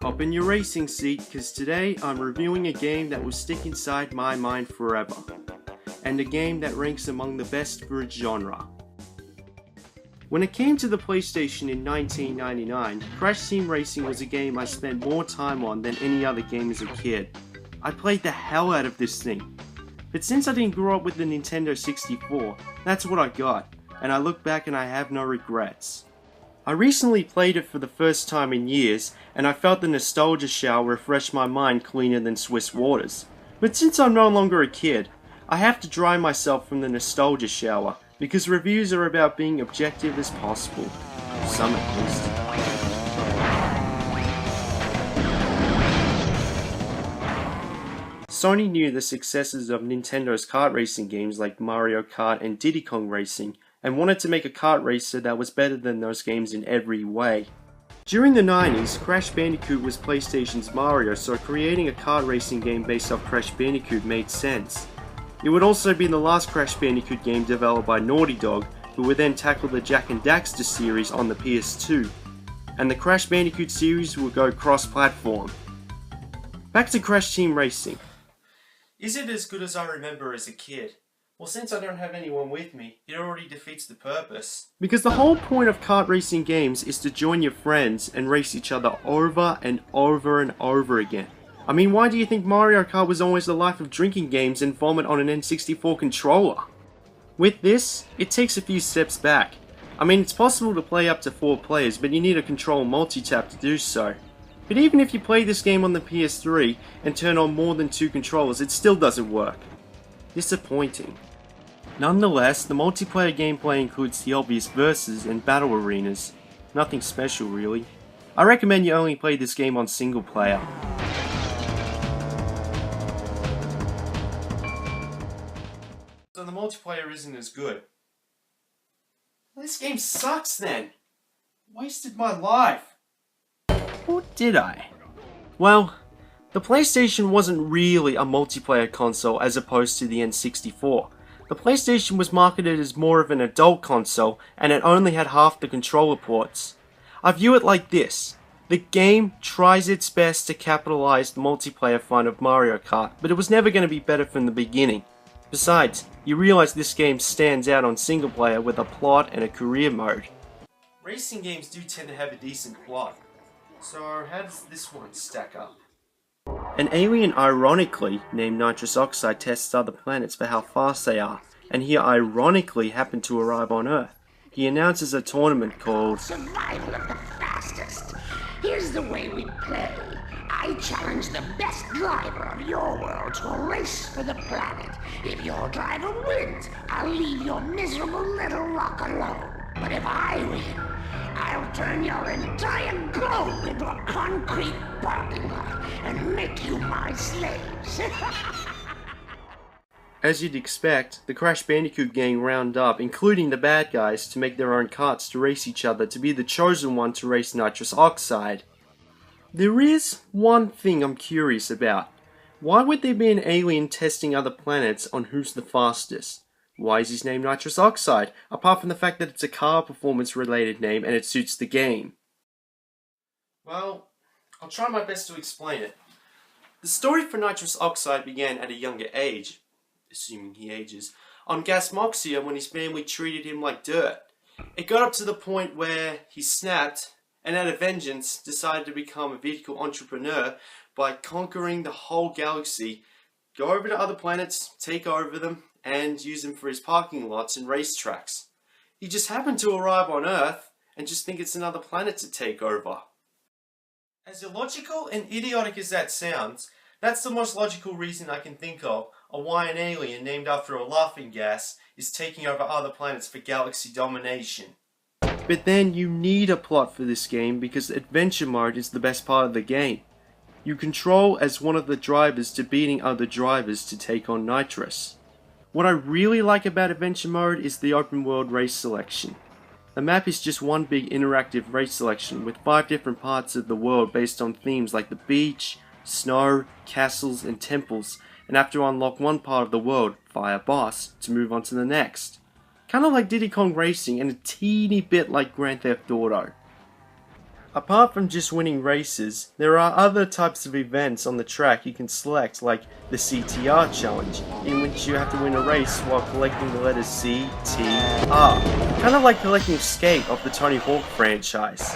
Hop in your racing seat, cause today I'm reviewing a game that will stick inside my mind forever. And a game that ranks among the best for its genre. When it came to the PlayStation in 1999, Crash Team Racing was a game I spent more time on than any other game as a kid. I played the hell out of this thing. But since I didn't grow up with the Nintendo 64, that's what I got, and I look back and I have no regrets. I recently played it for the first time in years, and I felt the nostalgia shower refresh my mind cleaner than Swiss waters. But since I'm no longer a kid, I have to dry myself from the nostalgia shower, because reviews are about being objective as possible. Some at least. Sony knew the successes of Nintendo's kart racing games like Mario Kart and Diddy Kong Racing, and wanted to make a kart racer that was better than those games in every way. During the 90s, Crash Bandicoot was PlayStation's Mario, so creating a kart racing game based off Crash Bandicoot made sense. It would also be the last Crash Bandicoot game developed by Naughty Dog, who would then tackle the Jak and Daxter series on the PS2, and the Crash Bandicoot series would go cross-platform. Back to Crash Team Racing. Is it as good as I remember as a kid? Well, since I don't have anyone with me, it already defeats the purpose. Because the whole point of kart racing games is to join your friends and race each other over and over and over again. I mean, why do you think Mario Kart was always the life of drinking games and vomit on an N64 controller? With this, it takes a few steps back. I mean, it's possible to play up to 4 players, but you need a control multi-tap to do so. But even if you play this game on the PS3 and turn on more than 2 controllers, it still doesn't work. Disappointing. Nonetheless, the multiplayer gameplay includes the obvious verses and battle arenas. Nothing special really. I recommend you only play this game on single player. So the multiplayer isn't as good. This game sucks then! Wasted my life! Or did I? Well, the PlayStation wasn't really a multiplayer console as opposed to the N64. The PlayStation was marketed as more of an adult console, and it only had half the controller ports. I view it like this. The game tries its best to capitalize the multiplayer fun of Mario Kart, but it was never going to be better from the beginning. Besides, you realize this game stands out on single player with a plot and a career mode. Racing games do tend to have a decent plot. So how does this one stack up? An alien ironically named Nitrous Oxide tests other planets for how fast they are, and he ironically happened to arrive on Earth. He announces a tournament called Survival of the Fastest. Here's the way we play. I challenge the best driver of your world to a race for the planet. If your driver wins, I'll leave your miserable little rock alone. But if I win, I'll turn your entire globe into a concrete parking lot and make you my slaves. As you'd expect, the Crash Bandicoot gang round up, including the bad guys, to make their own karts to race each other to be the chosen one to race Nitrous Oxide. There is one thing I'm curious about. Why would there be an alien testing other planets on who's the fastest? Why is his name Nitrous Oxide, apart from the fact that it's a car performance related name and it suits the game? Well, I'll try my best to explain it. The story for Nitrous Oxide began at a younger age, assuming he ages, on Gasmoxia when his family treated him like dirt. It got up to the point where he snapped, and out of vengeance decided to become a vehicle entrepreneur by conquering the whole galaxy, go over to other planets, take over them, and use them for his parking lots and racetracks. He just happened to arrive on Earth and just think it's another planet to take over. As illogical and idiotic as that sounds, that's the most logical reason I can think of why an alien named after a laughing gas is taking over other planets for galaxy domination. But then you need a plot for this game because adventure mode is the best part of the game. You control as one of the drivers to beating other drivers to take on Nitrous. What I really like about adventure mode is the open world race selection. The map is just one big interactive race selection with 5 different parts of the world based on themes like the beach, snow, castles and temples, and have to unlock one part of the world via a boss to move on to the next. Kinda like Diddy Kong Racing and a teeny bit like Grand Theft Auto. Apart from just winning races, there are other types of events on the track you can select, like the CTR challenge, in which you have to win a race while collecting the letters C, T, R. Kind of like collecting skate off the Tony Hawk franchise.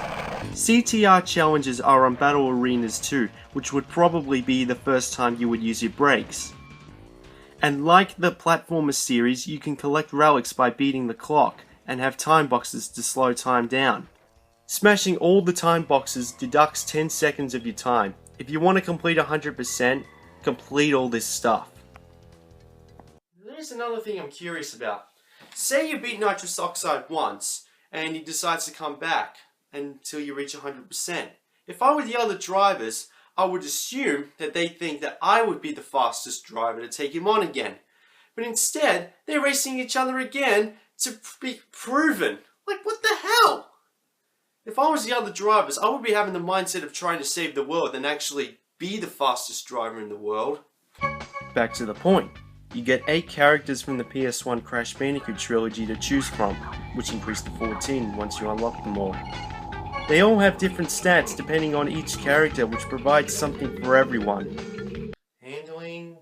CTR challenges are on battle arenas too, which would probably be the first time you would use your brakes. And like the platformer series, you can collect relics by beating the clock, and have time boxes to slow time down. Smashing all the time boxes deducts 10 seconds of your time. If you want to complete 100%, complete all this stuff. There's another thing I'm curious about. Say you beat nitrous oxide once, and he decides to come back until you reach 100%. If I were the other drivers, I would assume that they think that I would be the fastest driver to take him on again. But instead, they're racing each other again to be proven. Like, what the hell? If I was the other drivers, I would be having the mindset of trying to save the world and actually be the fastest driver in the world. Back to the point. You get 8 characters from the PS1 Crash Bandicoot trilogy to choose from, which increase to 14 once you unlock them all. They all have different stats depending on each character, which provides something for everyone. Handling,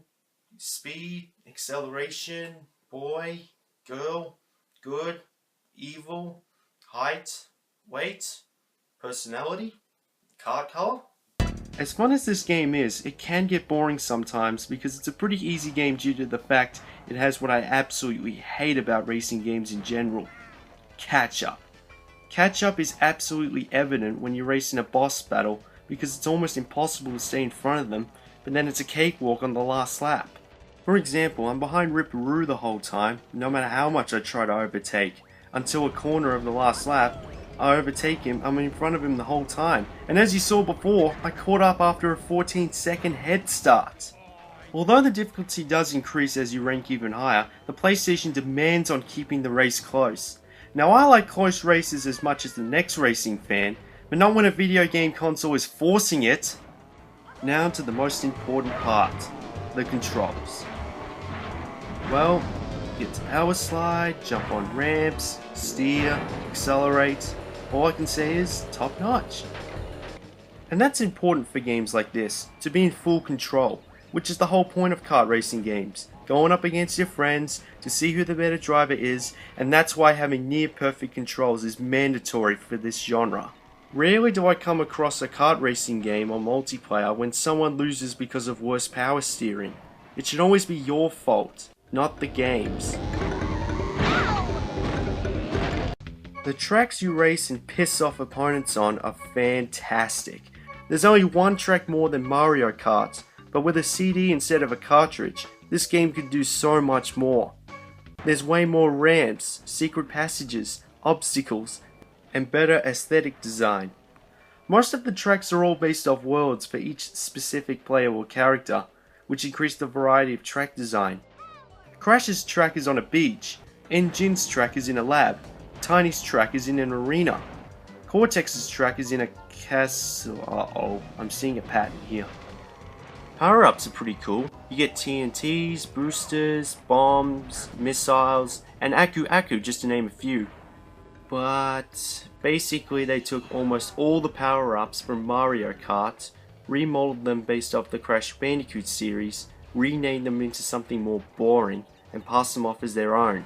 speed, acceleration, boy, girl, good, evil, height, weight, personality, card color. As fun as this game is, it can get boring sometimes because it's a pretty easy game due to the fact it has what I absolutely hate about racing games in general: catch up. Catch up is absolutely evident when you race in a boss battle because it's almost impossible to stay in front of them, but then it's a cakewalk on the last lap. For example, I'm behind Ripperoo the whole time, no matter how much I try to overtake, until a corner of the last lap. I overtake him, I'm in front of him the whole time, and as you saw before, I caught up after a 14-second head start. Although the difficulty does increase as you rank even higher, the PlayStation demands on keeping the race close. Now, I like close races as much as the next racing fan, but not when a video game console is forcing it. Now to the most important part, the controls. Well, you get to power slide, jump on ramps, steer, accelerate. All I can say is top notch. And that's important for games like this, to be in full control, which is the whole point of kart racing games. Going up against your friends to see who the better driver is, and that's why having near perfect controls is mandatory for this genre. Rarely do I come across a kart racing game or multiplayer when someone loses because of worse power steering. It should always be your fault, not the game's. The tracks you race and piss off opponents on are fantastic. There's only one track more than Mario Kart, but with a CD instead of a cartridge, this game could do so much more. There's way more ramps, secret passages, obstacles, and better aesthetic design. Most of the tracks are all based off worlds for each specific player or character, which increase the variety of track design. Crash's track is on a beach, N-Jin's track is in a lab, Tiny's track is in an arena, Cortex's track is in a castle. I'm seeing a pattern here. Power-ups are pretty cool. You get TNTs, boosters, bombs, missiles, and Aku Aku, just to name a few. But basically they took almost all the power-ups from Mario Kart, remodeled them based off the Crash Bandicoot series, renamed them into something more boring, and passed them off as their own.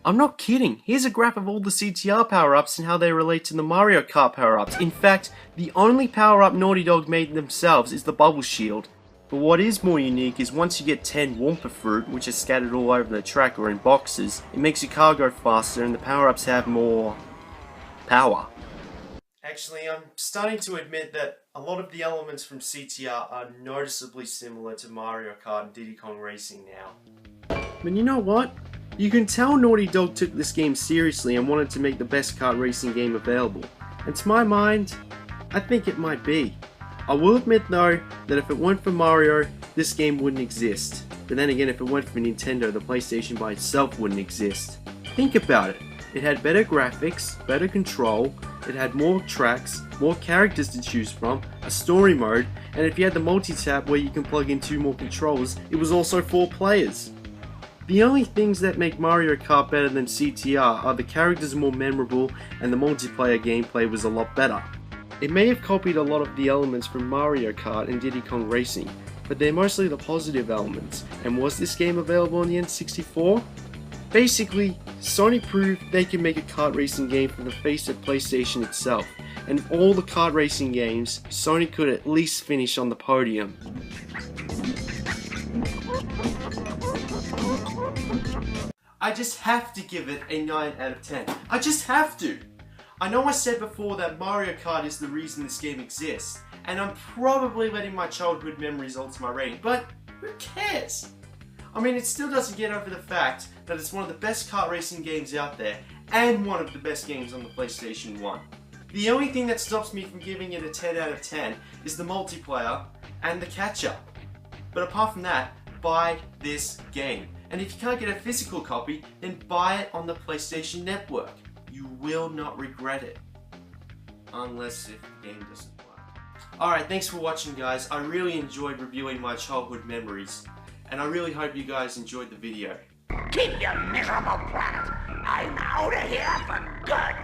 I'm not kidding, here's a graph of all the CTR power-ups and how they relate to the Mario Kart power-ups. In fact, the only power-up Naughty Dog made themselves is the Bubble Shield. But what is more unique is once you get 10 Wumpa Fruit, which are scattered all over the track or in boxes, it makes your car go faster and the power-ups have more power. Actually, I'm starting to admit that a lot of the elements from CTR are noticeably similar to Mario Kart and Diddy Kong Racing now. But you know what? You can tell Naughty Dog took this game seriously and wanted to make the best kart racing game available. And to my mind, I think it might be. I will admit though, that if it weren't for Mario, this game wouldn't exist. But then again, if it weren't for Nintendo, the PlayStation by itself wouldn't exist. Think about it. It had better graphics, better control, it had more tracks, more characters to choose from, a story mode, and if you had the multi-tap where you can plug in 2 more controllers, it was also 4 players. The only things that make Mario Kart better than CTR are the characters are more memorable and the multiplayer gameplay was a lot better. It may have copied a lot of the elements from Mario Kart and Diddy Kong Racing, but they're mostly the positive elements. And was this game available on the N64? Basically, Sony proved they can make a kart racing game from the face of PlayStation itself, and of all the kart racing games, Sony could at least finish on the podium. I just have to give it a 9 out of 10. I just have to! I know I said before that Mario Kart is the reason this game exists, and I'm probably letting my childhood memories alter my rating, but who cares? I mean, it still doesn't get over the fact that it's one of the best kart racing games out there, and one of the best games on the PlayStation 1. The only thing that stops me from giving it a 10 out of 10 is the multiplayer and the catch-up. But apart from that, buy this game. And if you can't get a physical copy, then buy it on the PlayStation Network. You will not regret it. Unless if the game doesn't work. Alright, thanks for watching, guys. I really enjoyed reviewing my childhood memories. And I really hope you guys enjoyed the video. Keep your miserable planet. I'm out of here for good.